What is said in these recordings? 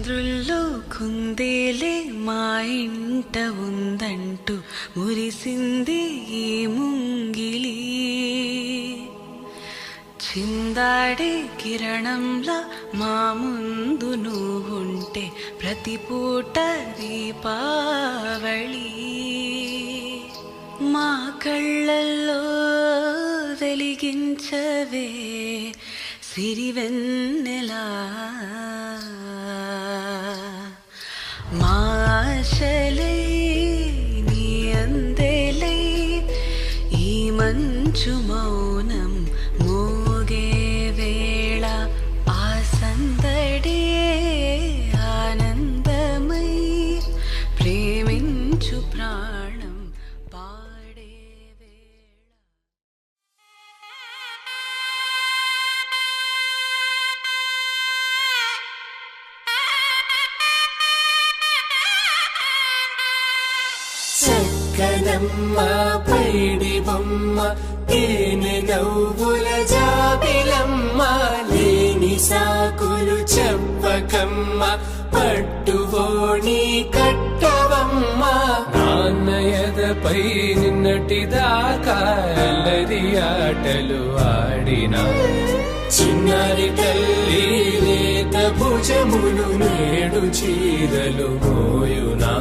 చంద్రుల్లో కుందేలే మా ఇంట ఉందంటూ మురిసింది ఈ ముంగిలి. చిందాడే కిరణంలా మా ముందు నువ్వుంటే ప్రతి పూట దీపావళి. మా కళ్ళల్లో వెలిగించవే సిరివెన్నెలా. మా ఆశలై నీ అందెలై ఈ మంచు మౌనం మోగే వేళ ఆ సందడే ఆనందమై ప్రేమించు ప్రాణం పాడే వేళ. చక్కనమ్మ పైడి బొమ్మ తేనె నవ్వుల జాబిలమ్మ లేని సాకులు చెప్పకమ్మ పట్టువోణి కట్టవమ్మ. నాన్నయదపై నిన్నటిదాకా అల్లరి ఆటలు ఆడినా చిన్నారి తల్లి లేత భుజములు నేడు చీరలు మోయునా.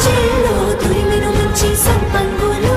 చెల్లో తురిమెను మంచి సంపంగులు